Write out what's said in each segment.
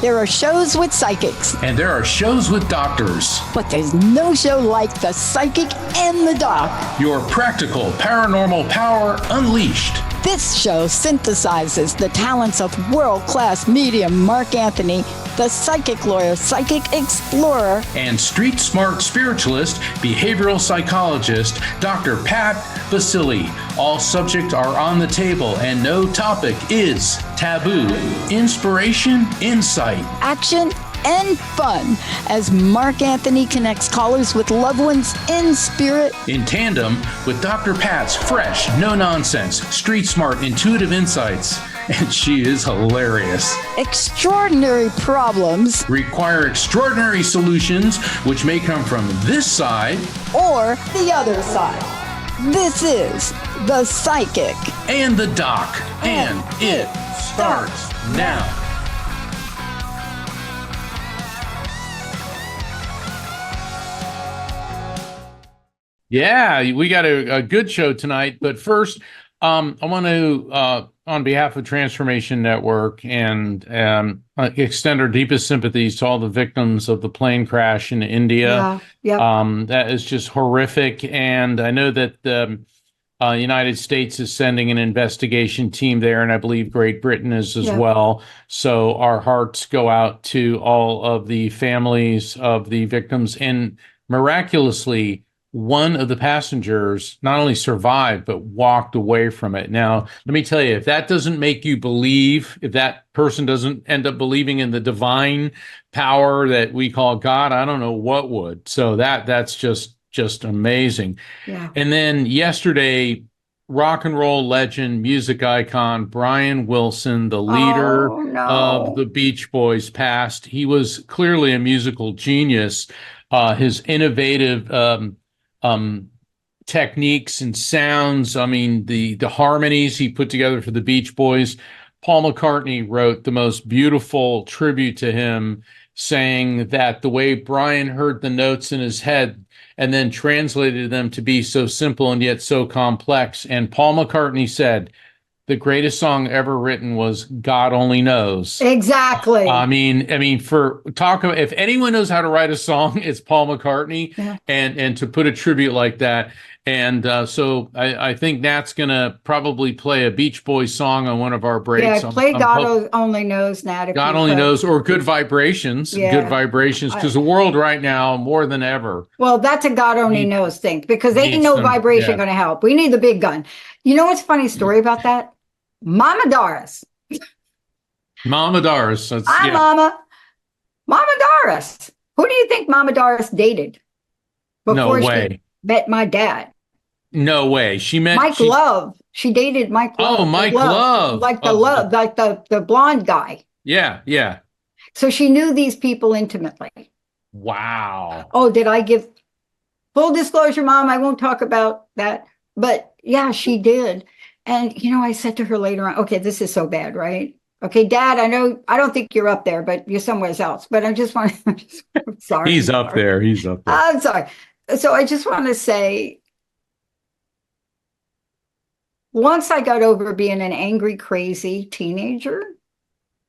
There are shows with psychics. And there are shows with doctors. But there's no show like The Psychic and the Doc. Your practical paranormal power unleashed. This show synthesizes the talents of world-class medium Mark Anthony, the psychic lawyer, psychic explorer, and street smart spiritualist, behavioral psychologist, Dr. Pat Baccili. All subjects are on the table and no topic is taboo. Inspiration, insight, action, and fun as Mark Anthony connects callers with loved ones in spirit. In tandem with Dr. Pat's fresh, no-nonsense, street-smart, intuitive insights. And she is hilarious. Extraordinary problems require extraordinary solutions, which may come from this side or the other side. This is The Psychic and the Doc, and it starts now. Yeah, we got a good show tonight. But first, I want to, on behalf of Transformation Network, and extend our deepest sympathies to all the victims of the plane crash in India. That is just horrific. And I know that the United States is sending an investigation team there, and I believe Great Britain is as well. So our hearts go out to all of the families of the victims. And miraculously, one of the passengers not only survived, but walked away from it. Now, let me tell you, if that doesn't make you believe, if that person doesn't end up believing in the divine power that we call God, I don't know what would. So that's just amazing. Yeah. And then yesterday, rock and roll legend, music icon, Brian Wilson, the leader of the Beach Boys, passed. He was clearly a musical genius. His innovative techniques and sounds. I mean, the harmonies he put together for the Beach Boys. Paul McCartney wrote the most beautiful tribute to him, saying that the way Brian heard the notes in his head and then translated them to be so simple and yet so complex. And Paul McCartney said, the greatest song ever written was God Only Knows. Exactly. I mean, if anyone knows how to write a song, it's Paul McCartney. Yeah. And to put a tribute like that. And so I think Nat's going to probably play a Beach Boys song on one of our breaks. Yeah, play God Only Knows, Nat. God Only Knows, or Good Vibrations. Yeah. Good Vibrations, because the world right now, more than ever. Well, that's a God Only Knows thing, because ain't no vibration going to help. We need the big gun. You know what's a funny story about that? Mama Doris. Mama Doris. Mama Doris. Who do you think Mama Doris dated before she met my dad? No way. She met Mike Love. She dated Mike Love. Oh, Mike Love. Like the blonde guy. Yeah. So she knew these people intimately. Wow. Oh, did I give full disclosure, Mom? I won't talk about that. But yeah, she did. And, I said to her later on, okay, this is so bad, right? Okay, Dad, I don't think you're up there, but you're somewhere else. But I'm sorry. He's up there. I'm sorry. So I just want to say, once I got over being an angry, crazy teenager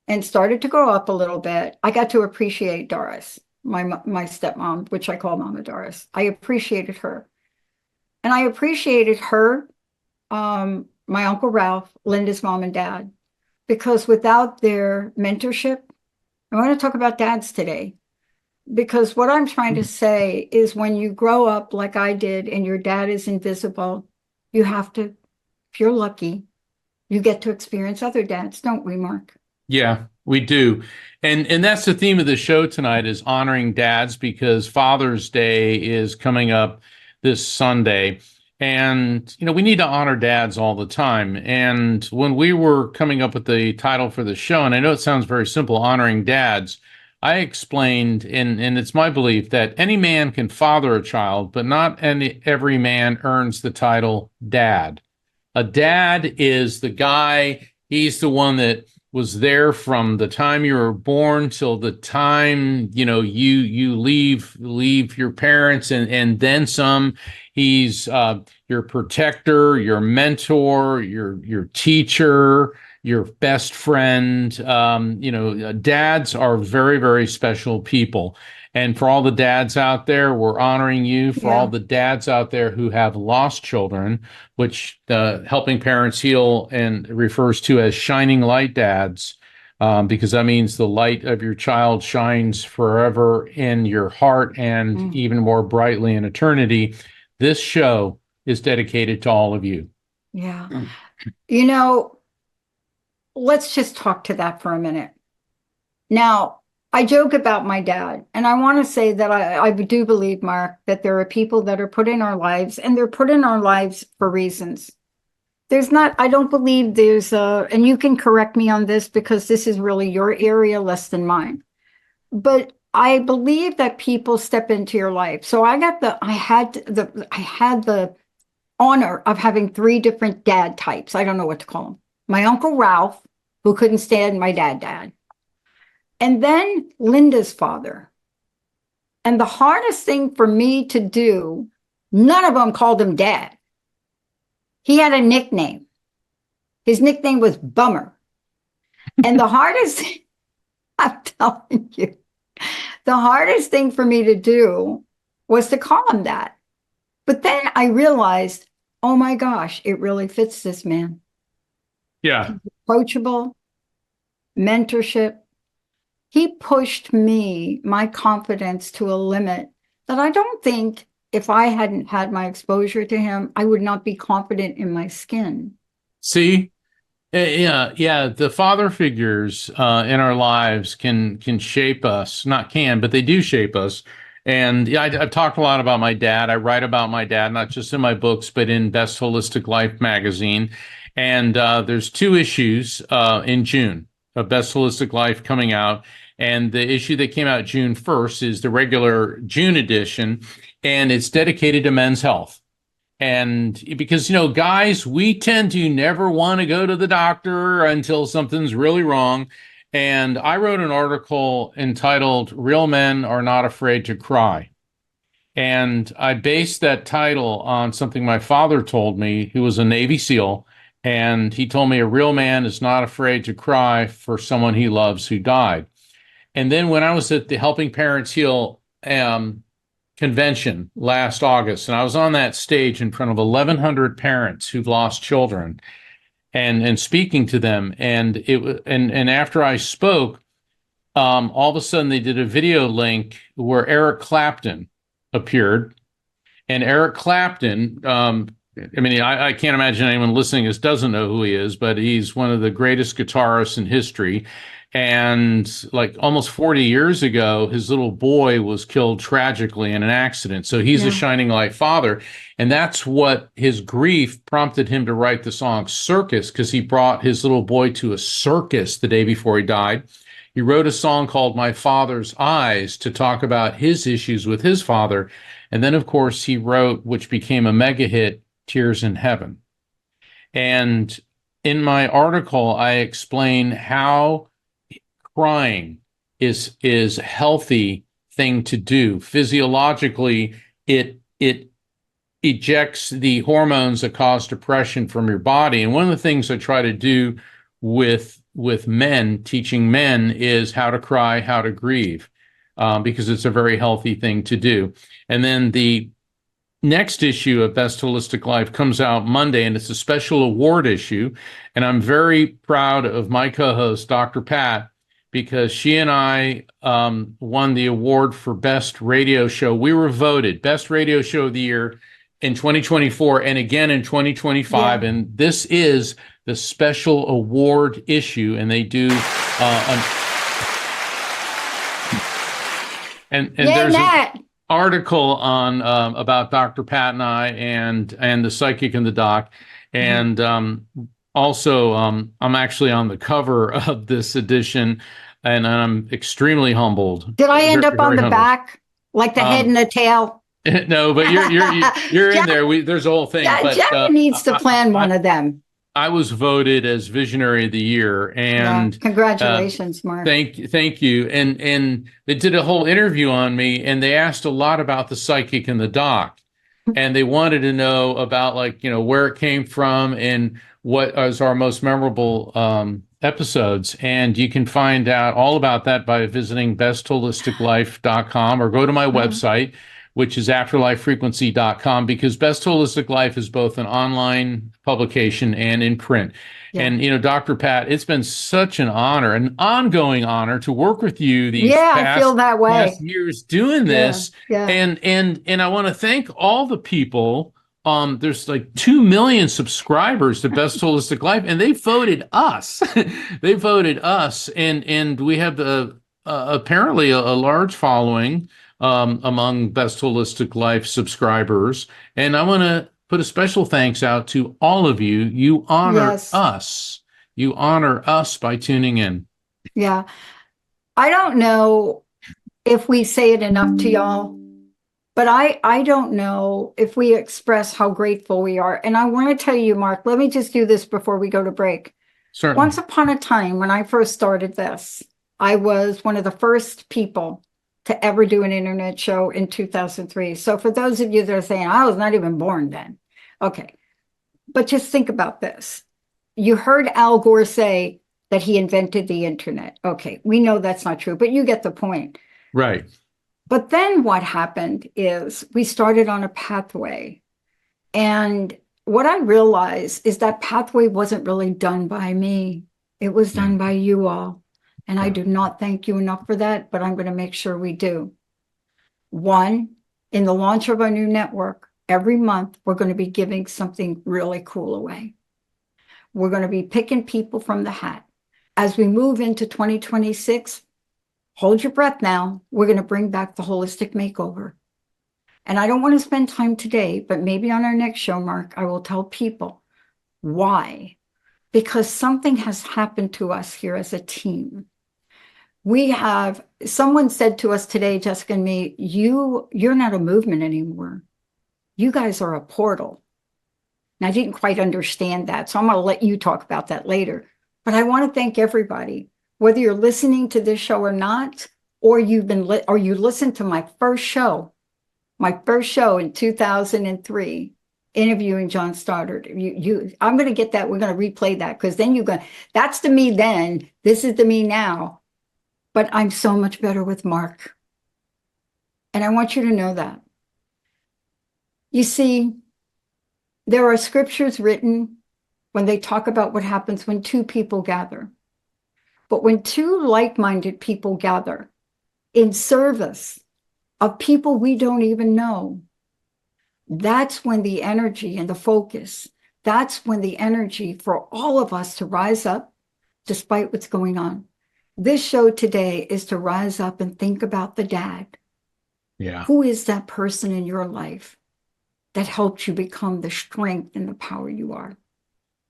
and started to grow up a little bit, I got to appreciate Doris, my stepmom, which I call Mama Doris. I appreciated her. And I appreciated her, my Uncle Ralph, Linda's mom and dad, because without their mentorship, I want to talk about dads today, because what I'm trying to say is when you grow up like I did and your dad is invisible, you have to, if you're lucky, you get to experience other dads, don't we, Mark? Yeah, we do. And that's the theme of the show tonight, is honoring dads, because Father's Day is coming up this Sunday. And, we need to honor dads all the time. And when we were coming up with the title for the show, and I know it sounds very simple, honoring dads, I explained, and it's my belief, that any man can father a child, but not every man earns the title dad. A dad is the guy, he's the one that was there from the time you were born till the time, you leave your parents and then some. He's your protector, your mentor, your teacher, your best friend. Dads are very, very special people. And for all the dads out there, we're honoring you. For all Yeah. the dads out there who have lost children, which Helping Parents Heal and refers to as shining light dads, because that means the light of your child shines forever in your heart and even more brightly in eternity. This show is dedicated to all of you. Yeah. You know, let's just talk to that for a minute. Now, I joke about my dad, and I want to say that I do believe, Mark, that there are people that are put in our lives, and they're put in our lives for reasons. I don't believe and you can correct me on this because this is really your area less than mine. But I believe that people step into your life. So I had the honor of having 3 different dad types. I don't know what to call them. My Uncle Ralph, who couldn't stand my dad. And then Linda's father. And the hardest thing for me to do, none of them called him Dad. He had a nickname. His nickname was Bummer. And I'm telling you, the hardest thing for me to do was to call him that. But then I realized, oh my gosh, it really fits this man. Yeah. Approachable, mentorship. He pushed my confidence to a limit that I don't think if I hadn't had my exposure to him, I would not be confident in my skin. See, yeah. The father figures in our lives can shape us. Not can, but they do shape us. And yeah, I've talked a lot about my dad. I write about my dad, not just in my books, but in Best Holistic Life magazine. And there's 2 issues in June of Best Holistic Life coming out. And the issue that came out June 1st is the regular June edition, and it's dedicated to men's health. And because, guys, we tend to never want to go to the doctor until something's really wrong. And I wrote an article entitled Real Men Are Not Afraid to Cry. And I based that title on something my father told me, who was a Navy SEAL. And he told me a real man is not afraid to cry for someone he loves who died. And then when I was at the Helping Parents Heal convention last August, and I was on that stage in front of 1,100 parents who've lost children, and speaking to them, and after I spoke, all of a sudden they did a video link where Eric Clapton appeared, and Eric Clapton. I can't imagine anyone listening this doesn't know who he is, but he's one of the greatest guitarists in history. And like almost 40 years ago, his little boy was killed tragically in an accident. So he's a shining light father. And that's what his grief prompted him to write the song Circus, because he brought his little boy to a circus the day before he died. He wrote a song called My Father's Eyes to talk about his issues with his father. And then, of course, he wrote, which became a mega hit, Tears in Heaven. And in my article, I explain how crying is a healthy thing to do. Physiologically, it ejects the hormones that cause depression from your body. And one of the things I try to do with men, teaching men, is how to cry, how to grieve, because it's a very healthy thing to do. And then the next issue of Best Holistic Life comes out Monday, and it's a special award issue. And I'm very proud of my co-host, Dr. Pat, because she and I won the award for Best Radio Show. We were voted Best Radio Show of the Year in 2024 and again in 2025. Yeah. And this is the special award issue, and they do and there's an article on about Dr. Pat and I and the psychic and the doc. And also, I'm actually on the cover of this edition, and I'm extremely humbled. Did I end up on the humbled. Back, like the head and the tail? No, but you're in there. There's a whole thing. Jeff needs to plan one of them. I was voted as Visionary of the Year, and congratulations, Mark. Thank you. And they did a whole interview on me, and they asked a lot about the psychic and the doc, and they wanted to know about where it came from and what is our most memorable episodes. And you can find out all about that by visiting bestholisticlife.com or go to my website, which is afterlifefrequency.com, because Best Holistic Life is both an online publication and in print. Yeah. And, Dr. Pat, it's been such an honor, an ongoing honor to work with you these Yeah, I feel that way. past years doing this. Yeah. And I want to thank all the people. There's like 2 million subscribers to Best Holistic Life, and they voted us. They voted us, and we have apparently a large following among Best Holistic Life subscribers. And I want to put a special thanks out to all of you. You honor us. You honor us by tuning in. Yeah. I don't know if we say it enough to y'all, but I don't know if we express how grateful we are. And I want to tell you, Mark, let me just do this before we go to break. Certainly. Once upon a time, when I first started this, I was one of the first people to ever do an internet show in 2003. So for those of you that are saying, I was not even born then. Okay. But just think about this. You heard Al Gore say that he invented the internet. Okay. We know that's not true, but you get the point. Right. But then what happened is we started on a pathway. And what I realized is that pathway wasn't really done by me. It was done by you all. And I do not thank you enough for that, but I'm going to make sure we do. One, in the launch of our new network, every month, we're going to be giving something really cool away. We're going to be picking people from the hat. As we move into 2026, hold your breath now. We're going to bring back the holistic makeover. And I don't want to spend time today, but maybe on our next show, Mark, I will tell people why. Because something has happened to us here as a team. Someone said to us today, Jessica and me, you're not a movement anymore. You guys are a portal. And I didn't quite understand that. So I'm going to let you talk about that later. But I want to thank everybody, whether you're listening to this show or not, or you listened to my first show in 2003, interviewing John Stoddard. I'm going to get that. We're going to replay that, because then that's the me then. This is the me now. But I'm so much better with Mark. And I want you to know that. You see, there are scriptures written when they talk about what happens when two people gather. But when two like-minded people gather in service of people we don't even know, that's when the energy and the focus, that's when the energy for all of us to rise up despite what's going on. This show today is to rise up and think about the dad. Yeah. Who is that person in your life that helped you become the strength and the power you are?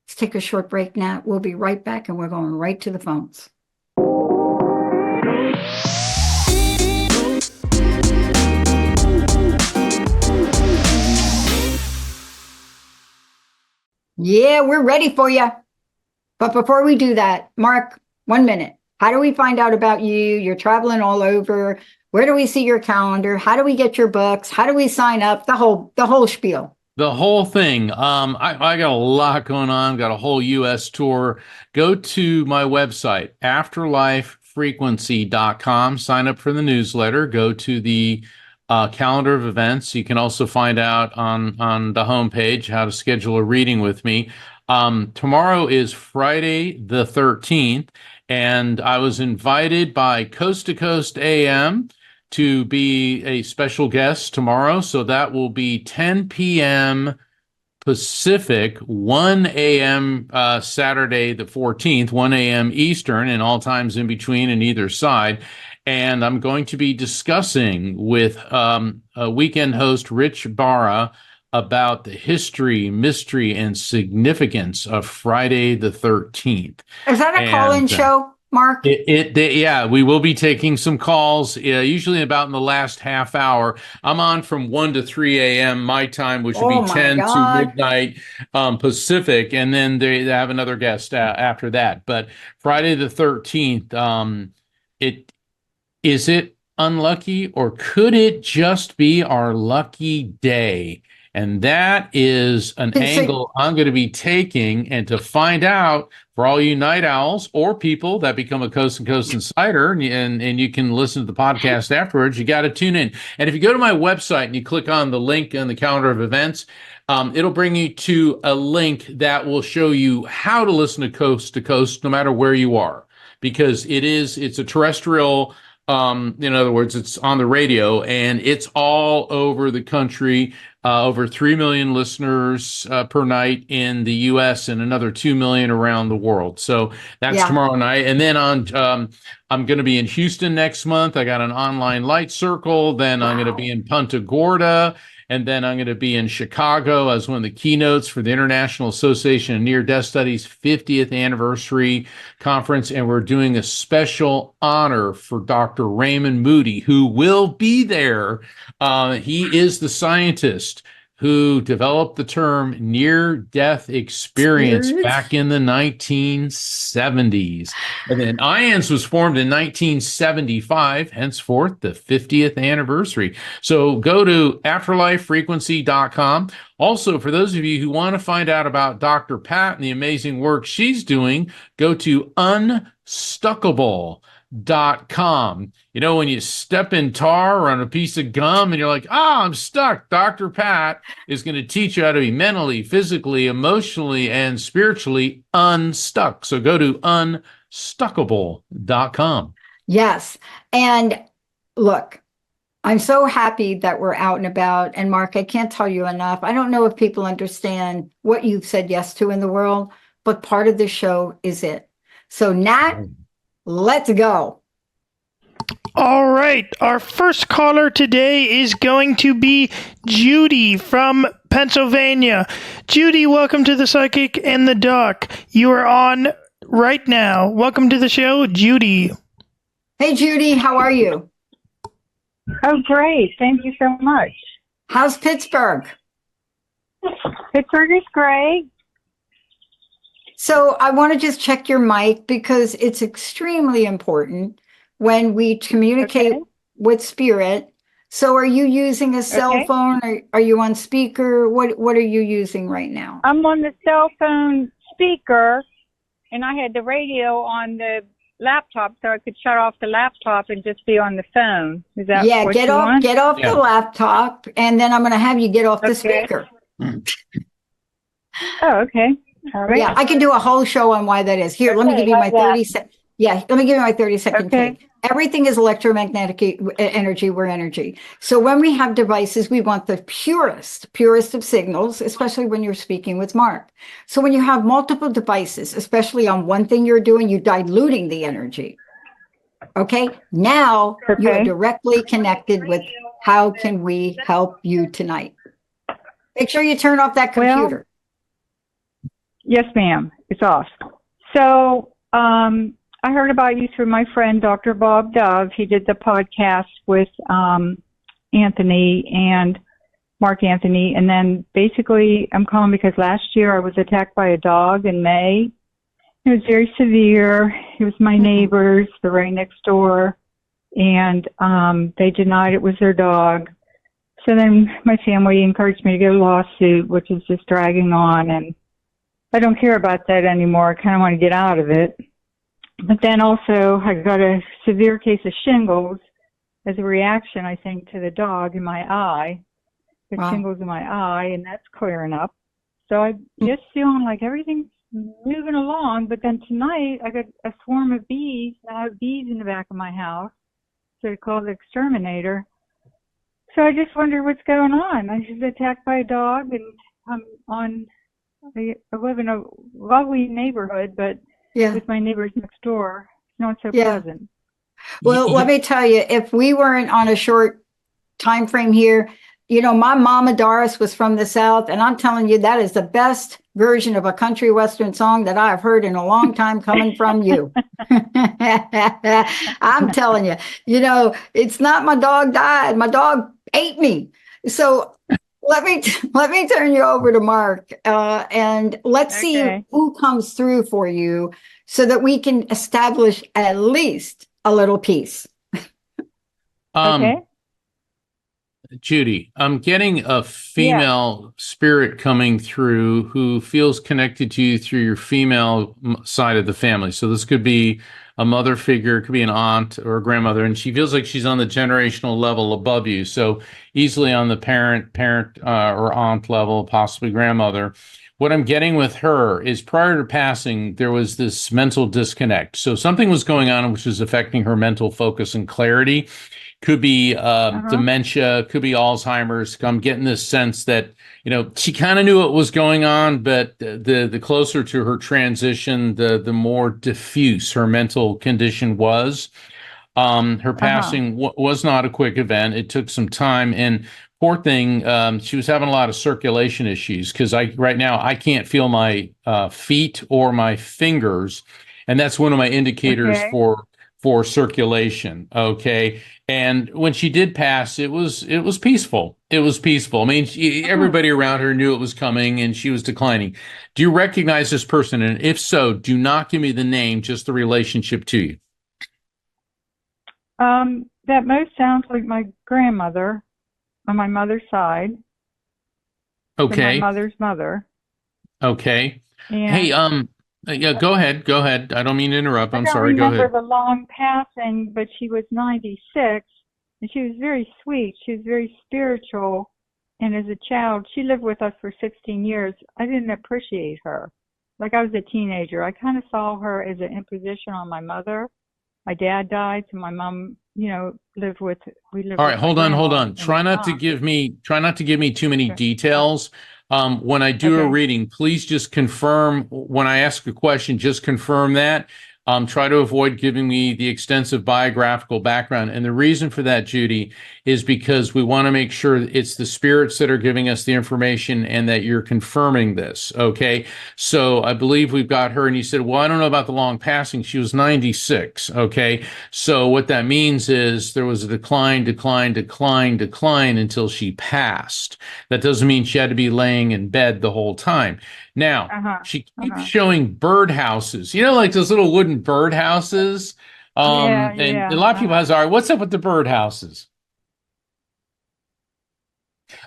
Let's take a short break now. We'll be right back, and we're going right to the phones. Yeah, we're ready for you. But before we do that, Mark, 1 minute. How do we find out about you? You're traveling all over. Where do we see your calendar? How do we get your books? How do we sign up? The whole spiel. The whole thing. I got a lot going on. Got a whole U.S. tour. Go to my website, afterlifefrequency.com. Sign up for the newsletter. Go to the calendar of events. You can also find out on the homepage how to schedule a reading with me. Tomorrow is Friday the 13th, and I was invited by Coast to Coast AM to be a special guest tomorrow. So that will be 10 p.m. Pacific, 1 a.m. Saturday the 14th, 1 a.m. Eastern, and all times in between and either side. And I'm going to be discussing with a weekend host, Rich Barra, about the history, mystery, and significance of Friday the 13th. Is that a call-in show, Mark? Yeah, we will be taking some calls, usually about in the last half hour. I'm on from 1 to 3 a.m. my time, which would be 10 to midnight Pacific, and then they have another guest after that. But Friday the 13th, is it unlucky, or could it just be our lucky day? And that is an angle I'm going to be taking. And to find out, for all you night owls or people that become a Coast to Coast Insider, and you can listen to the podcast afterwards, you got to tune in. And if you go to my website and you click on the link in the calendar of events, it'll bring you to a link that will show you how to listen to Coast no matter where you are, because it's a terrestrial, in other words, it's on the radio, and it's all over the country. Over 3 million listeners per night in the U.S. and another 2 million around the world. So that's tomorrow night. And then I'm going to be in Houston next month. I got an online light circle. Then I'm going to be in Punta Gorda. And then I'm going to be in Chicago as one of the keynotes for the International Association of Near-Death Studies 50th anniversary conference. And we're doing a special honor for Dr. Raymond Moody, who will be there. He is the scientist who developed the term near-death experience back in the 1970s. And then IANS was formed in 1975, henceforth the 50th anniversary. So go to afterlifefrequency.com. Also, for those of you who want to find out about Dr. Pat and the amazing work she's doing, go to unstuckable.com. You know, when you step in tar or on a piece of gum and you're like, I'm stuck, Dr. Pat is going to teach you how to be mentally, physically, emotionally, and spiritually unstuck. So go to unstuckable.com. Yes. And look, I'm so happy that we're out and about. And Mark, I can't tell you enough. I don't know if people understand what you've said yes to in the world, but part of the show is it. So Nat, let's go. All right. Our first caller today is going to be Judy from Pennsylvania. Judy, welcome to the Psychic and the Doc. You are on right now. Welcome to the show, Judy. Hey, Judy, how are you? Oh, great. Thank you so much. How's Pittsburgh? Pittsburgh is great. So I want to just check your mic because it's extremely important when we communicate with spirit. So are you using a cell phone or are you on speaker? What are you using right now? I'm on the cell phone speaker and I had the radio on the laptop so I could shut off the laptop and just be on the phone. Is that what you want? Get off the laptop and then I'm going to have you get off the speaker. Oh, okay. All right. Yeah, I can do a whole show on why that is. Here, let me give you my 30 seconds. Yeah, let me give you my 30-second take. Everything is electromagnetic energy. We're energy. So when we have devices, we want the purest of signals, especially when you're speaking with Mark. So when you have multiple devices, especially on one thing you're doing, you're diluting the energy. Okay, now you're directly connected with how can we help you tonight. Make sure you turn off that computer. Yes, ma'am. It's off. So, I heard about you through my friend, Dr. Bob Dove. He did the podcast with Anthony and Mark Anthony. And then basically I'm calling because last year I was attacked by a dog in May. It was very severe. It was my neighbors, the right next door. And they denied it was their dog. So then my family encouraged me to get a lawsuit, which is just dragging on. And I don't care about that anymore. I kind of want to get out of it. But then also I got a severe case of shingles as a reaction, I think, to the dog in my eye. The shingles in my eye, and that's clearing up. So I'm just feeling like everything's moving along. But then tonight I got a swarm of bees. I have bees in the back of my house. So I called the exterminator. So I just wonder what's going on. I was attacked by a dog, and I live in a lovely neighborhood, but with my neighbors next door, it's not so pleasant. Well, let me tell you, if we weren't on a short time frame here, you know, my mama Doris was from the South, and I'm telling you, that is the best version of a country western song that I've heard in a long time coming from you. I'm telling you, you know, it's not my dog died, my dog ate me. So let me turn you over to Mark, and let's see who comes through for you so that we can establish at least a little peace. Judy, I'm getting a Yes. female spirit coming through who feels connected to you through your female side of the family. So this could be a mother figure, it could be an aunt or a grandmother, and she feels like she's on the generational level above you. So easily on the parent or aunt level, possibly grandmother. What I'm getting with her is prior to passing, there was this mental disconnect. So something was going on which was affecting her mental focus and clarity. Could be Uh-huh. dementia, could be Alzheimer's. I'm getting this sense that, she kind of knew what was going on, but the closer to her transition, the more diffuse her mental condition was. Her Uh-huh. passing was not a quick event. It took some time, and poor thing, she was having a lot of circulation issues because right now I can't feel my feet or my fingers, and that's one of my indicators Okay. for circulation. Okay, and when she did pass, it was peaceful. It was peaceful. I mean, Uh-huh. everybody around her knew it was coming, and she was declining. Do you recognize this person? And if so, do not give me the name, just the relationship to you. That most sounds like my grandmother on my mother's side, so my Okay. mother's mother. Okay. Hey, And yeah, go ahead. Go ahead. I don't mean to interrupt. I I'm don't sorry. Go remember ahead. the long passing, but she was 96, and she was very sweet. She was very spiritual. And as a child, she lived with us for 16 years. I didn't appreciate her. Like I was a teenager, I kind of saw her as an imposition on my mother. My dad died, so my mom, we lived All with right, my hold grandma on. and my aunt. Try not to give me too many Okay. details. When I do a Okay. reading, please just confirm when I ask a question, just confirm that. Try to avoid giving me the extensive biographical background. And the reason for that, Judy, is because we want to make sure it's the spirits that are giving us the information and that you're confirming this. Okay. So I believe we've got her, and you said, well, I don't know about the long passing. She was 96. Okay. So what that means is there was a decline until she passed. That doesn't mean she had to be laying in bed the whole time. Now, Uh-huh. she keeps Uh-huh. showing birdhouses, like those little wooden birdhouses. Yeah, And a yeah. lot of people Uh-huh. ask, all right, what's up with the birdhouses?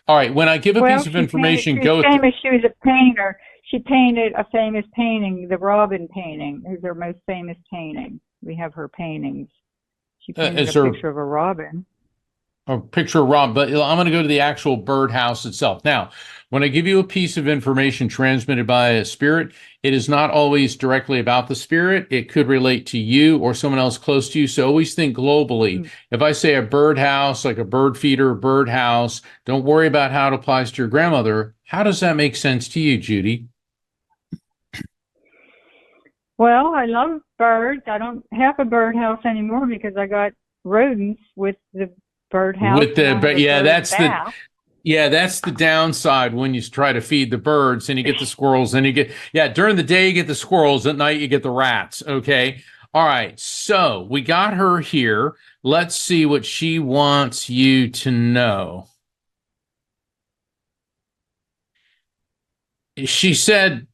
All right, when I give a Well, piece of she painted, information, she was go with famous. She was a painter. She painted a famous painting, the Robin painting, is her most famous painting. We have her paintings. She painted a is there picture of a robin. a picture of Rob, but I'm going to go to the actual birdhouse itself. Now, when I give you a piece of information transmitted by a spirit, it is not always directly about the spirit. It could relate to you or someone else close to you. So always think globally. Mm. If I say a birdhouse, like a bird feeder, birdhouse, don't worry about how it applies to your grandmother. How does that make sense to you, Judy? Well, I love birds. I don't have a birdhouse anymore because I got rodents with the birdhouse, With and the, I have but a yeah, bird bath. that's the downside when you try to feed the birds and you get the squirrels and during the day you get the squirrels, at night you get the rats. Okay. All right. So we got her here. Let's see what she wants you to know. She said,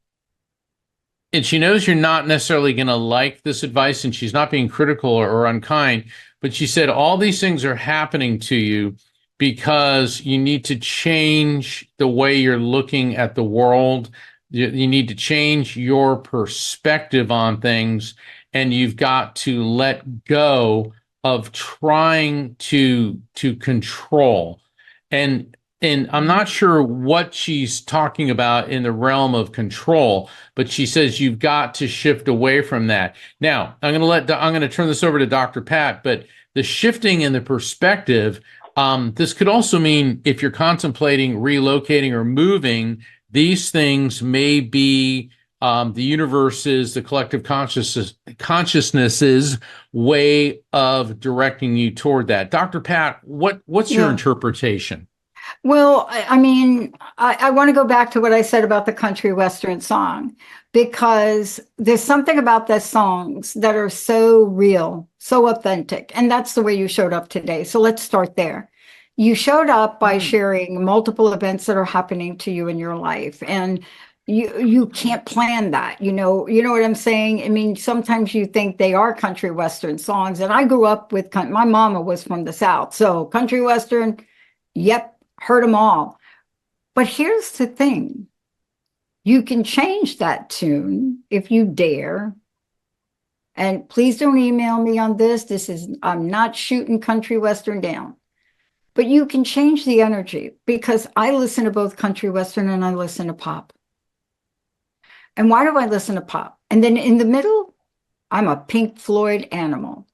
and she knows you're not necessarily going to like this advice, and she's not being critical or unkind, but she said all these things are happening to you because you need to change the way you're looking at the world. You need to change your perspective on things, and you've got to let go of trying to control. And I'm Mm-hmm. not sure what she's talking about in the realm of control, but she says you've got to shift away from that. Now, I'm going to turn this over to Dr. Pat, but the shifting in the perspective, this could also mean if you're contemplating relocating or moving, these things may be the universe's, the collective consciousness's way of directing you toward that. Dr. Pat, what's your Yeah. interpretation? Well, I mean, I want to go back to what I said about the country western song, because there's something about the songs that are so real, so authentic. And that's the way you showed up today. So let's start there. You showed up by Mm. sharing multiple events that are happening to you in your life. And you can't plan that. You know what I'm saying? I mean, sometimes you think they are country western songs. And I grew up with my mama was from the South. So country western, Yep, heard them all. But here's the thing. You can change that tune if you dare. And please don't email me on this. I'm not shooting country western down. But you can change the energy, because I listen to both country western and I listen to pop. And why do I listen to pop? And then in the middle, I'm a Pink Floyd animal.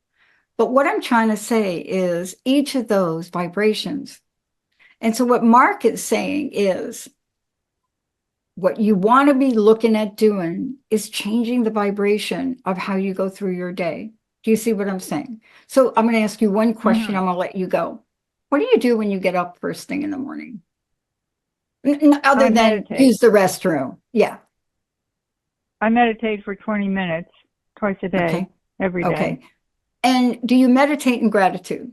But what I'm trying to say is each of those vibrations. And so what Mark is saying is what you want to be looking at doing is changing the vibration of how you go through your day. Do you see what I'm saying? So I'm going to ask you one question. I'm going to let you go. What do you do when you get up first thing in the morning? Other than meditate. Use the restroom. Yeah. I meditate for 20 minutes twice a day, Okay. every day. Okay. And do you meditate in gratitude?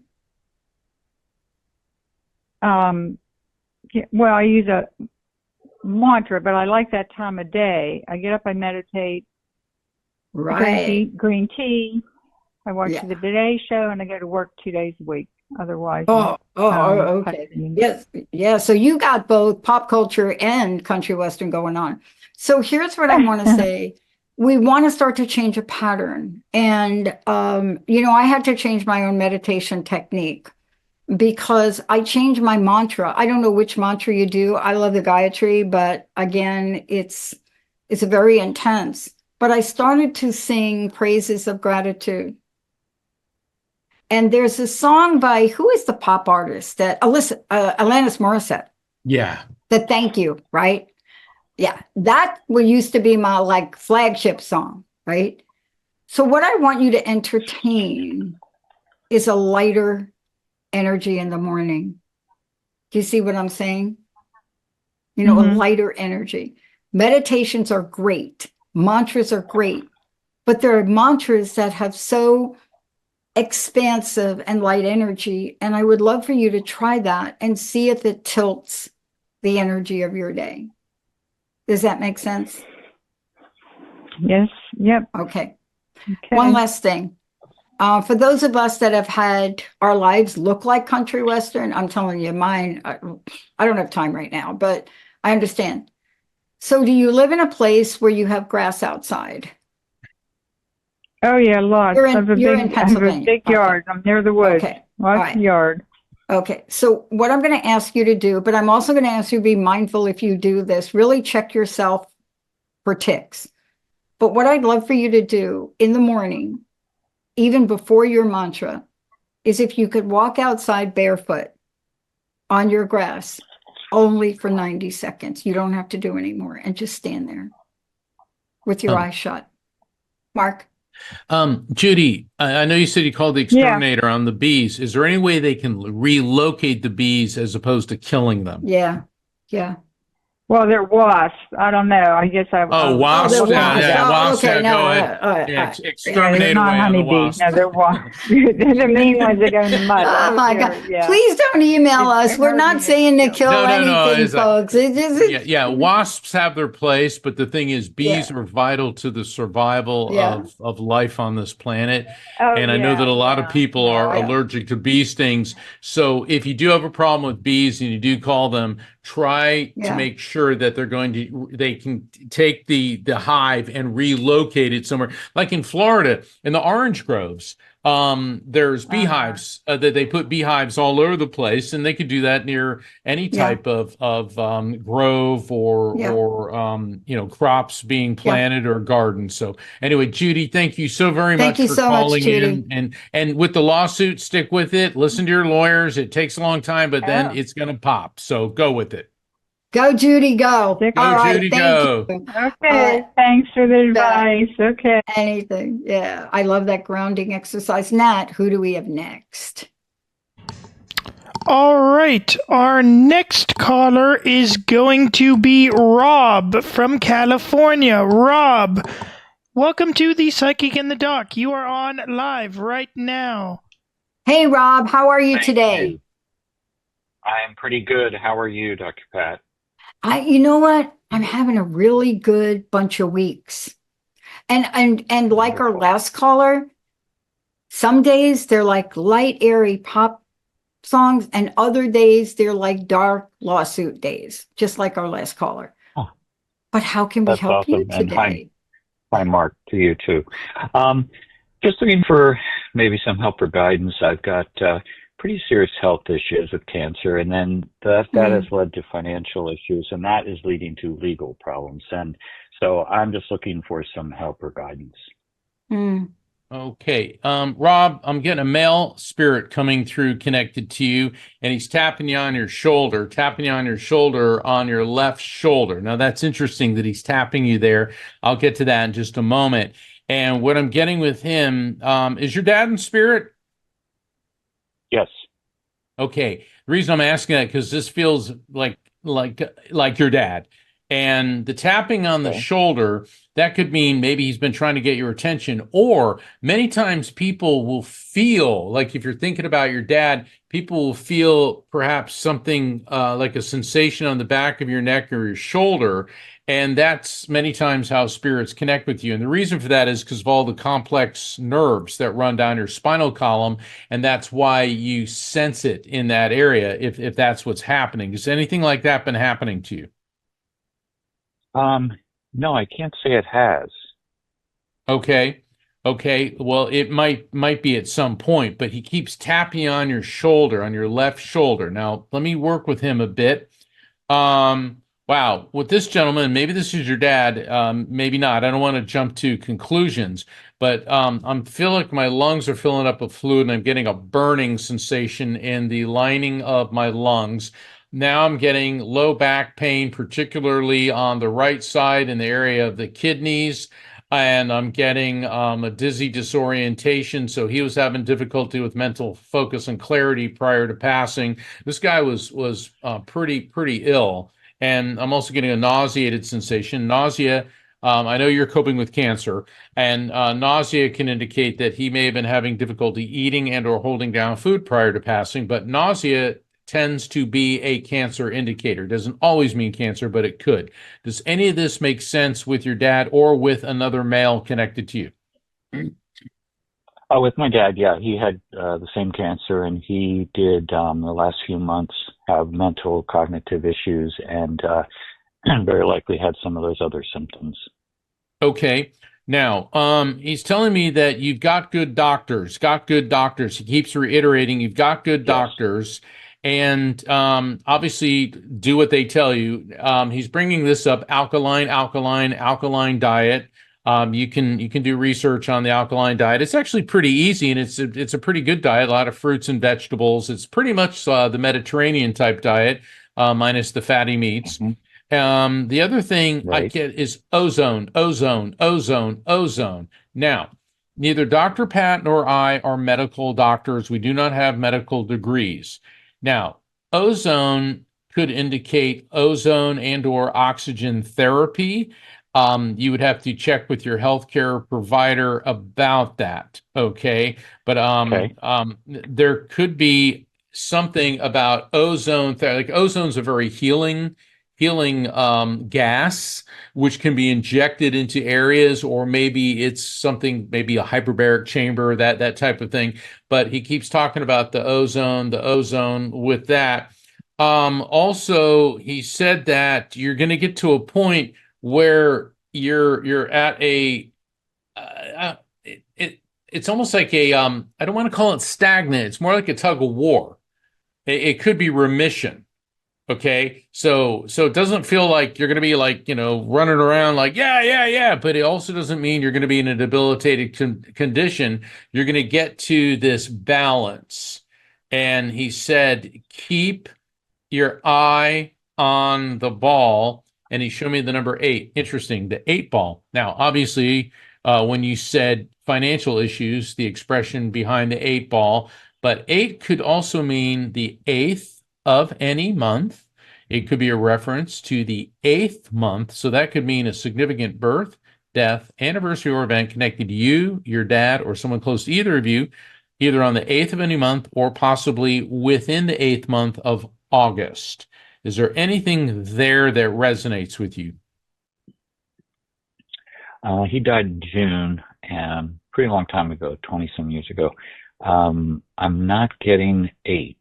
Well, I use a mantra, but I like that time of day. I get up, I meditate, Right. green tea. I watch Yeah. the Today Show, and I go to work 2 days a week. Otherwise, Okay. Yes. Yeah. So you got both pop culture and country western going on. So here's what I want to say. We want to start to change a pattern. And, I had to change my own meditation technique because I changed my mantra. I don't know which mantra you do. I love the Gayatri, but again, it's very intense. But I started to sing praises of gratitude. And there's a song by, who is the pop artist that, Alanis Morissette. Yeah. The Thank You, right? Yeah, that used to be my flagship song, right? So what I want you to entertain is a lighter energy in the morning. Do you see what I'm saying? A lighter energy. Meditations are great. Mantras are great. But there are mantras that have so expansive and light energy. And I would love for you to try that and see if it tilts the energy of your day. Does that make sense? Yes. Yep. Okay. Okay. One last thing. For those of us that have had our lives look like country western, I'm telling you, mine, I don't have time right now, but I understand. So do you live in a place where you have grass outside? Oh yeah, lots. You're I have a Pennsylvania. big yard. I'm near the woods. Okay. Lots All right. of yard. Okay. So what I'm going to ask you to do, but I'm also going to ask you to be mindful if you do this, really check yourself for ticks. But what I'd love for you to do in the morning, even before your mantra, is if you could walk outside barefoot on your grass only for 90 seconds. You don't have to do any more, and just stand there with your eyes shut. Mark? Judy, I know you said you called the exterminator on the bees. Is there any way they can relocate the bees as opposed to killing them? Yeah. Yeah. Well, they're wasps. I don't know. I guess I. Wasps. they're wasps. Wasps. Okay. No, Go ahead. Exterminate they're not away on the honeybees. wasps. No, they're wasps. They're the mean ones that go in the mud. Oh my God. Yeah. Please don't email us. We're not saying to kill anything, folks. Wasps have their place, but the thing is, bees are vital to the survival of life on this planet. And I know that a lot of people are allergic to bee stings. So if you do have a problem with bees and you do call them, try to make sure that they can take the hive and relocate it somewhere. Like in Florida, in the orange groves, there's beehives that they put beehives all over the place, and they could do that near any type of grove or crops being planted or garden. So anyway, Judy, thank you so very much for calling in. And with the lawsuit, stick with it. Listen to your lawyers. It takes a long time, but then it's going to pop. So go with it. Go, Judy, go. Go, Judy, go. Okay, thanks for the advice. Okay. Anything. Yeah, I love that grounding exercise. Nat, who do we have next? All right, our next caller is going to be Rob from California. Rob, welcome to the Psychic in the Dock. You are on live right now. Hey, Rob, how are you today? I am pretty good. How are you, Dr. Pat? You know what? I'm having a really good bunch of weeks. And like our last caller, some days they're like light, airy pop songs, and other days they're like dark lawsuit days, just like our last caller. Oh, But how can we that's help you awesome. And today? hi, Mark, to you too. Um, just looking for maybe some help or guidance. I've got pretty serious health issues with cancer, and then that has led to financial issues, and that is leading to legal problems. And so I'm just looking for some help or guidance. Mm. Okay. Rob, I'm getting a male spirit coming through connected to you, and he's tapping you on your shoulder, on your left shoulder. Now, that's interesting that he's tapping you there. I'll get to that in just a moment. And what I'm getting with him, is your dad in spirit? Yes. Okay. The reason I'm asking that because this feels like your dad. And the tapping on the Okay. shoulder, that could mean maybe he's been trying to get your attention, or many times people will feel like if you're thinking about your dad, people will feel perhaps something like a sensation on the back of your neck or your shoulder. And that's many times how spirits connect with you. And the reason for that is because of all the complex nerves that run down your spinal column. And that's why you sense it in that area if that's what's happening. Has anything like that been happening to you? No, I can't say it has. Okay. Okay. Well, it might be at some point, but he keeps tapping on your shoulder, on your left shoulder. Now, let me work with him a bit. Wow. With this gentleman, maybe this is your dad, maybe not. I don't want to jump to conclusions, but I'm feeling like my lungs are filling up with fluid and I'm getting a burning sensation in the lining of my lungs. Now I'm getting low back pain, particularly on the right side in the area of the kidneys, and I'm getting a dizzy disorientation. So he was having difficulty with mental focus and clarity prior to passing. This guy was pretty ill, and I'm also getting a nauseated sensation. Nausea. I know you're coping with cancer, and nausea can indicate that he may have been having difficulty eating and or holding down food prior to passing. But nausea tends to be a cancer indicator. Doesn't always mean cancer, but it could. Does any of this make sense with your dad or with another male connected to you? With my dad, yeah, he had the same cancer, and he did the last few months have mental cognitive issues, and very likely had some of those other symptoms. Okay. Now, he's telling me that you've got good doctors, got good doctors. He keeps reiterating you've got good Yes. doctors, and obviously do what they tell you. He's bringing this up: alkaline diet. You can do research on the alkaline diet. It's actually pretty easy, and it's a pretty good diet. A lot of fruits and vegetables. It's pretty much the Mediterranean type diet, minus the fatty meats. Mhm. The other thing I Right. get is ozone, ozone, ozone, ozone. Now, neither Dr. Pat nor I are medical doctors. We do not have medical degrees. Now, ozone could indicate ozone and or oxygen therapy. You would have to check with your healthcare provider about that. Okay. But Okay. there could be something about ozone like ozone's a very healing gas, which can be injected into areas, or maybe it's something, maybe a hyperbaric chamber, that type of thing. But he keeps talking about the ozone with that. Also, he said that you're going to get to a point where you're at a it's almost like a I don't want to call it stagnant. It's more like a tug of war. It could be remission. Okay, so it doesn't feel like you're going to be like, running around like, yeah, but it also doesn't mean you're going to be in a debilitated condition. You're going to get to this balance. And he said, keep your eye on the ball. And he showed me the number 8. Interesting, the 8 ball. Now, obviously, when you said financial issues, the expression behind the 8 ball, but 8 could also mean the 8th of any month. It could be a reference to the 8th month. So that could mean a significant birth, death, anniversary, or event connected to you, your dad, or someone close to either of you, either on the 8th of any month or possibly within the 8th month of August. Is there anything there that resonates with you? He died in June, and pretty long time ago, 20 some years ago. I'm not getting 8.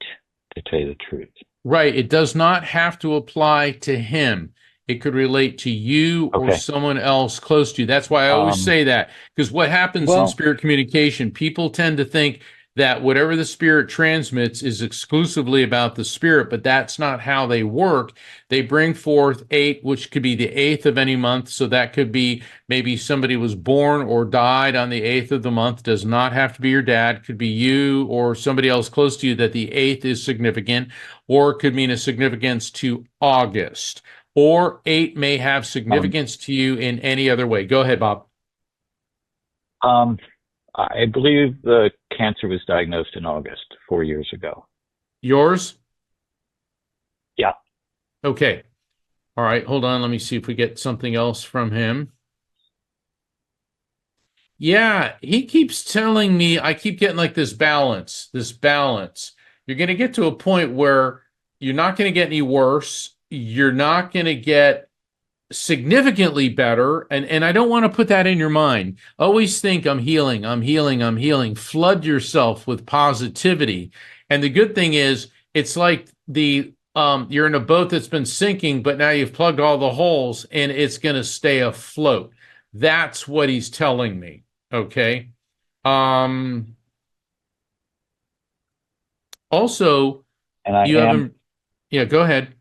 to tell you the truth. Right. It does not have to apply to him. It could relate to you or Okay. someone else close to you. That's why I always say that, because what happens in spirit communication, people tend to think that whatever the spirit transmits is exclusively about the spirit, but that's not how they work. They bring forth 8, which could be the 8th of any month. So that could be maybe somebody was born or died on the 8th of the month. Does not have to be your dad. Could be you or somebody else close to you that the 8th is significant, or it could mean a significance to August. Or 8 may have significance to you in any other way. Go ahead, Bob. I believe the cancer was diagnosed in August 4 years ago. Yours? Yeah. Okay. All right. Hold on. Let me see if we get something else from him. Yeah. He keeps telling me, I keep getting like this balance. You're going to get to a point where you're not going to get any worse. You're not going to get significantly better. And I don't want to put that in your mind. Always think I'm healing. Flood yourself with positivity. And the good thing is, it's like you're in a boat that's been sinking, but now you've plugged all the holes and it's going to stay afloat. That's what he's telling me. Okay. Also, and you haven't. Yeah, go ahead.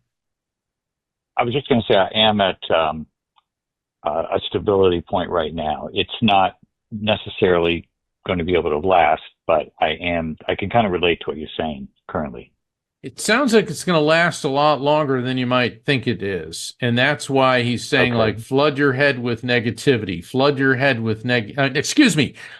I was just going to say I am at a stability point right now. It's not necessarily going to be able to last, but I can kind of relate to what you're saying currently. It sounds like it's going to last a lot longer than you might think it is. And that's why he's saying, like, flood your head with negativity, flood your head with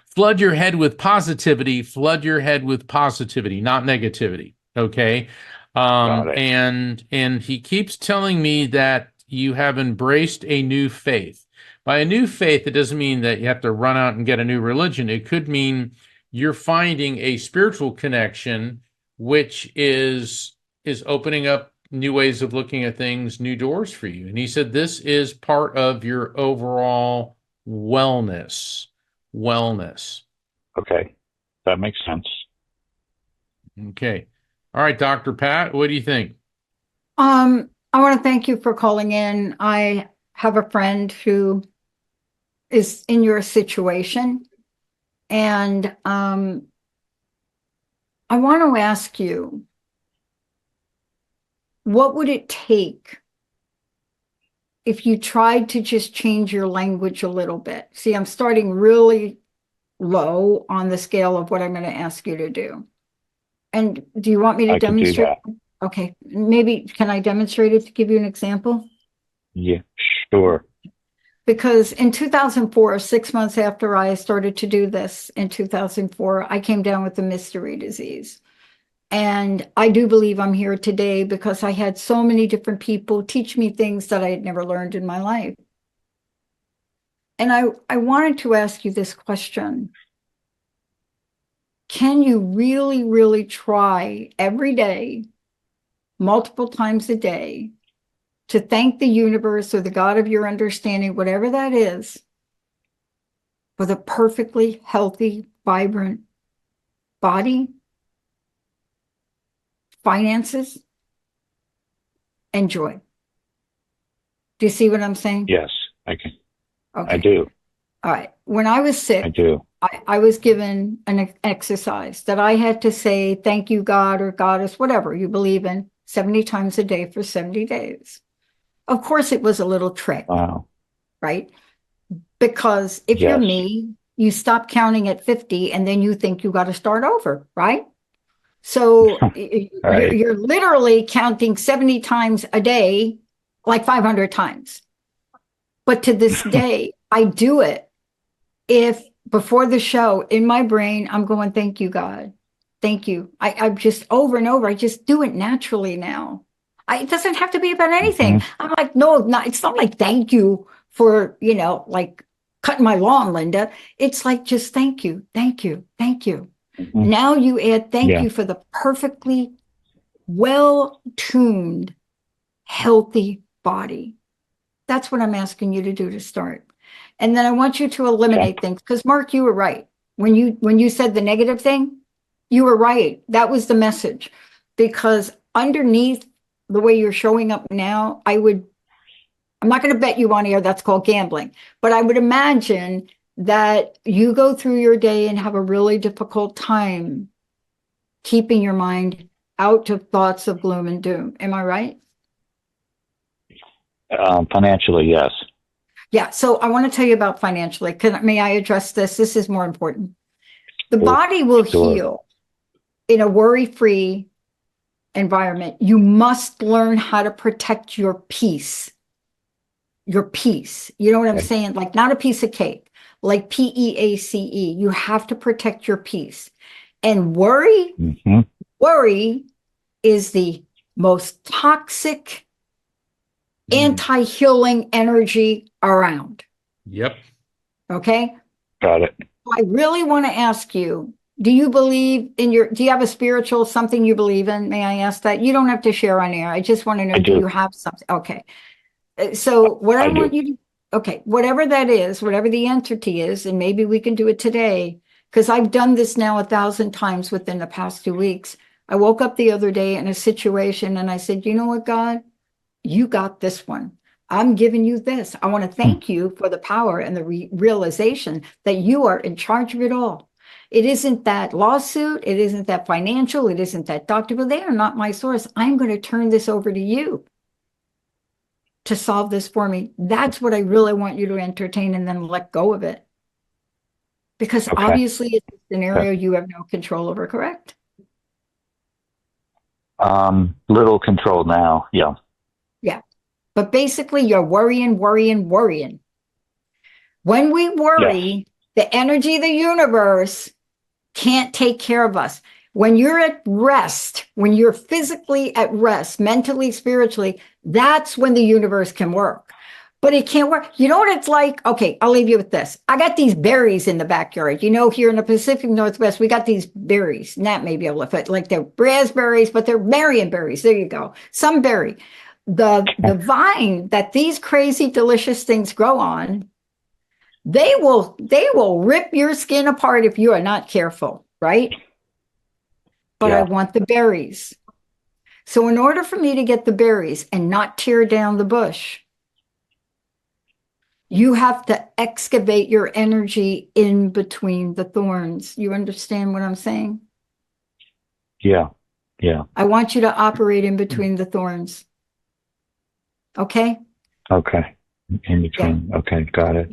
flood your head with positivity, flood your head with positivity, not negativity. Okay. And he keeps telling me that you have embraced a new faith. By a new faith, it doesn't mean that you have to run out and get a new religion. It could mean you're finding a spiritual connection, which is opening up new ways of looking at things, new doors for you. And he said this is part of your overall wellness. Okay. That makes sense. Okay. All right, Dr. Pat, what do you think? I want to thank you for calling in. I have a friend who is in your situation, and I want to ask you, what would it take if you tried to just change your language a little bit? See, I'm starting really low on the scale of what I'm going to ask you to do. And do you want me to demonstrate? I can do that. Okay, maybe can I demonstrate it to give you an example? Yeah, sure. Because in 2004, 6 months after I started to do this in 2004, I came down with a mystery disease. And I do believe I'm here today because I had so many different people teach me things that I had never learned in my life. And I wanted to ask you this question. Can you really, really try every day, multiple times a day, to thank the universe or the God of your understanding, whatever that is, for the perfectly healthy, vibrant body, finances, and joy? Do you see what I'm saying? Yes, I can. Okay. I do. All right. When I was sick, I do. I was given an exercise that I had to say, thank you, God or Goddess, whatever you believe in, 70 times a day for 70 days. Of course, it was a little trick, right? Because if you're me, you stop counting at 50 and then you think you got to start over, right? So you're literally counting 70 times a day, like 500 times. But to this day, I do it. If before the show in my brain, I'm going, thank you, God. Thank you. I'm just over and over. I just do it naturally now. It doesn't have to be about anything. I'm like, no, it's not like thank you for, like cutting my lawn, Linda. It's like, just thank you, thank you, thank you. Now you add thank you for the perfectly well-tuned, healthy body. That's what I'm asking you to do to start. And then I want you to eliminate things, because Mark, you were right. When you said the negative thing, you were right. That was the message. because underneath the way you're showing up now, I'm not going to bet you on air, that's called gambling, but I would imagine that you go through your day and have a really difficult time keeping your mind out of thoughts of gloom and doom. Am I right? Financially, yes. Yeah. So I want to tell you about financially. May I address this? This is more important. The body will heal in a worry-free environment. You must learn how to protect your peace. Your peace. You know what I'm saying? Like not a piece of cake, like PEACE. You have to protect your peace. And worry is the most toxic, anti-healing energy around. Yep. Okay. Got it. I really want to ask you, do you have a spiritual, something you believe in? May I ask that? You don't have to share on air. I just want to know, do you have something? Okay. So what I want you to, okay, whatever that is, whatever the entity is, and maybe we can do it today, because I've done this now 1,000 times within the past 2 weeks. I woke up the other day in a situation and I said, you know what, God, you got this one. I'm giving you this. I want to thank you for the power and the realization that you are in charge of it all. It isn't that lawsuit. It isn't that financial. It isn't that doctor, but they are not my source. I'm going to turn this over to you to solve this for me. That's what I really want you to entertain and then let go of it. Because obviously it's a scenario you have no control over, correct? Little control now. Yeah. Yeah. But basically you're worrying. When we worry, the energy of the universe can't take care of us. When you're at rest, when you're physically at rest, mentally, spiritually, that's when the universe can work. But it can't work. You know what it's like? Okay, I'll leave you with this. I got these berries in the backyard. You know, here in the Pacific Northwest, we got these berries. Nat may be able to fit, like they're raspberries, but they're Marion berries. There you go. Some berry. The vine that these crazy, delicious things grow on, they will rip your skin apart if you are not careful, right? But I want the berries. So in order for me to get the berries and not tear down the bush, you have to excavate your energy in between the thorns. You understand what I'm saying? Yeah. Yeah. I want you to operate in between the thorns. Okay? Okay. In between. Yeah. Okay. Got it.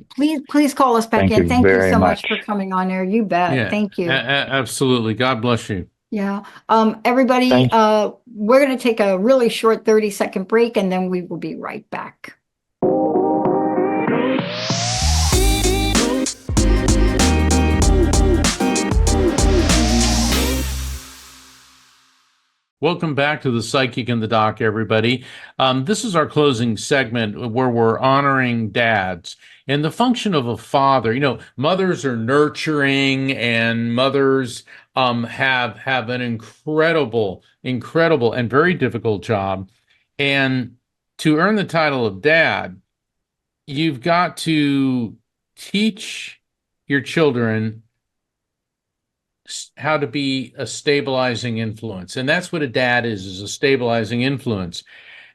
Please call us back in. Thank you so much for coming on there. You bet. Yeah, thank you. Absolutely. God bless you. Yeah. Everybody, we're going to take a really short 30-second break and then we will be right back. Welcome back to the Psychic and the Doc, everybody. This is our closing segment where we're honoring dads and the function of a father. You know, mothers are nurturing, and mothers have an incredible and very difficult job. And to earn the title of dad, you've got to teach your children how to be a stabilizing influence. And that's what a dad is a stabilizing influence.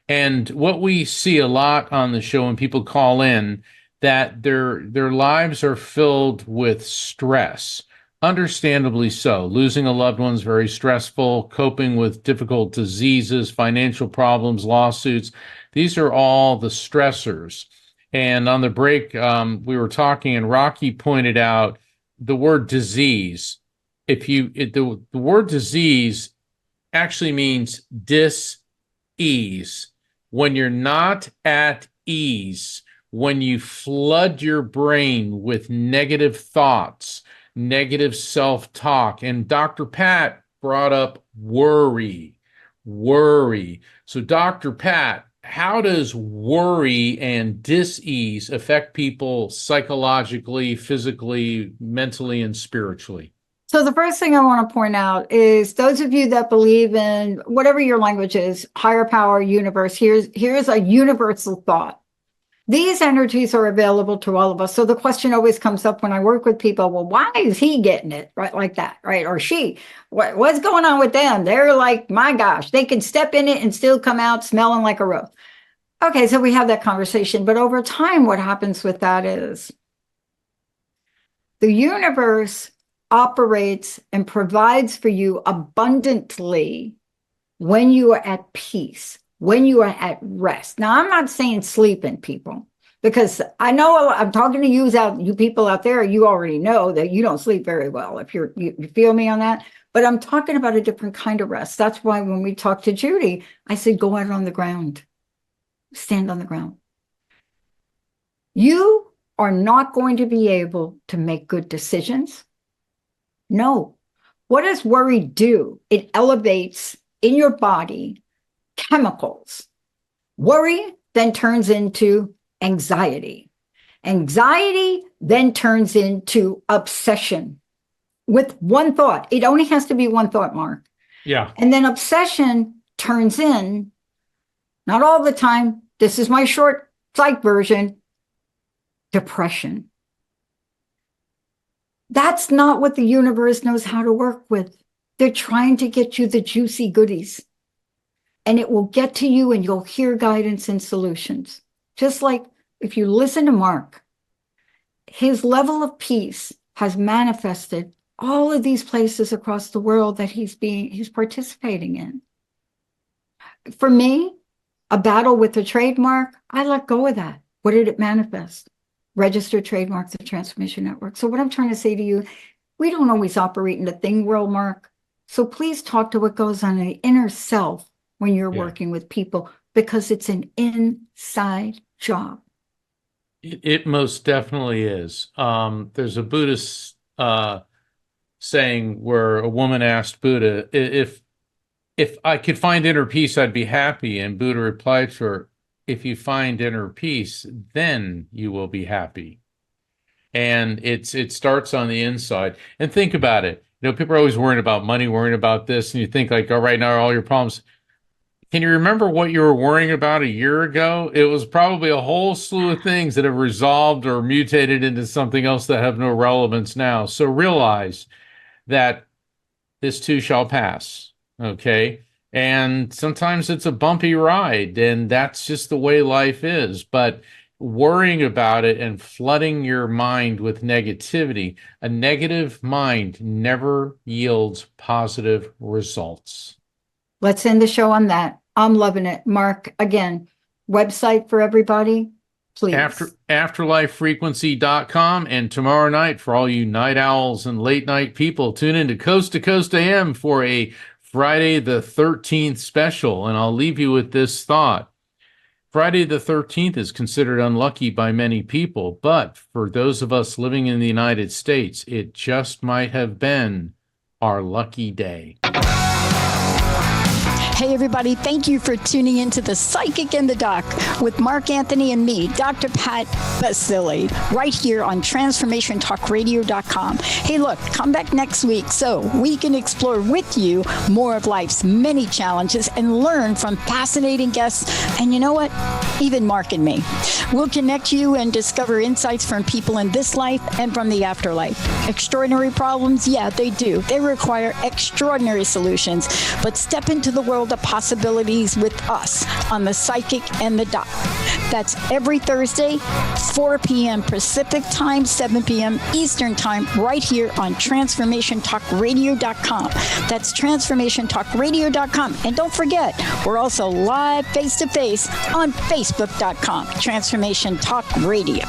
And what we see a lot on the show when people call in, that their lives are filled with stress, understandably so. Losing a loved one is very stressful, coping with difficult diseases, financial problems, lawsuits. These are all the stressors. And on the break, we were talking, and Rocky pointed out the word disease. The word disease actually means dis-ease. When you're not at ease, when you flood your brain with negative thoughts, negative self-talk, and Dr. Pat brought up worry. So Dr. Pat, how does worry and dis-ease affect people psychologically, physically, mentally, and spiritually? So the first thing I want to point out is those of you that believe in whatever your language is, higher power, universe, here's a universal thought. These energies are available to all of us. So the question always comes up when I work with people, well, why is he getting it right like that, right? Or she, what's going on with them? They're like, my gosh, they can step in it and still come out smelling like a rose. Okay, so we have that conversation. But over time, what happens with that is the universe operates and provides for you abundantly when you are at peace, when you are at rest. Now, I'm not saying sleeping, people, because I know I'm talking to you people out there, you already know that you don't sleep very well, if you feel me on that. But I'm talking about a different kind of rest. That's why when we talked to Judy, I said, go out on the ground, stand on the ground. You are not going to be able to make good decisions. No. What does worry do? It elevates in your body chemicals. Worry then turns into anxiety. Anxiety then turns into obsession with one thought. It only has to be one thought, Mark. Yeah. And then obsession turns in, not all the time, this is my short psych version, depression. That's not what the universe knows how to work with. They're trying to get you the juicy goodies. And it will get to you and you'll hear guidance and solutions. Just like if you listen to Mark, his level of peace has manifested all of these places across the world that he's participating in. For me, a battle with a trademark, I let go of that. What did it manifest? Registered trademarks of Transformation Network. So what I'm trying to say to you, we don't always operate in the thing world, Mark. So please talk to what goes on in the inner self when you're working with people, because it's an inside job. It most definitely is. There's a Buddhist saying where a woman asked Buddha, if I could find inner peace, I'd be happy. And Buddha replied to her, if you find inner peace, then you will be happy. And it starts on the inside. And think about it. You know, people are always worrying about money, worrying about this, and you think like, oh, right now, all your problems. Can you remember what you were worrying about a year ago? It was probably a whole slew of things that have resolved or mutated into something else that have no relevance now. So realize that this too shall pass, okay? And sometimes it's a bumpy ride, and that's just the way life is. But worrying about it and flooding your mind with negativity, a negative mind never yields positive results. Let's end the show on that. I'm loving it. Mark, again, website for everybody, please. Afterlifefrequency.com. And tomorrow night, for all you night owls and late night people, tune into Coast to Coast AM for a Friday the 13th special. And I'll leave you with this thought. Friday the 13th is considered unlucky by many people, but for those of us living in the United States, it just might have been our lucky day. Hey, everybody, thank you for tuning into The Psychic and the Doc with Mark Anthony and me, Dr. Pat Baccili, right here on TransformationTalkRadio.com. Hey, look, come back next week so we can explore with you more of life's many challenges and learn from fascinating guests. And you know what? Even Mark and me. We'll connect you and discover insights from people in this life and from the afterlife. Extraordinary problems? Yeah, they do. They require extraordinary solutions. But step into the world of possibilities with us on The Psychic and the Doc. That's every Thursday, 4 p.m. Pacific Time, 7 p.m. Eastern Time, right here on TransformationTalkRadio.com. That's TransformationTalkRadio.com. And don't forget, we're also live face-to-face on Facebook.com, Transformation Talk Radio.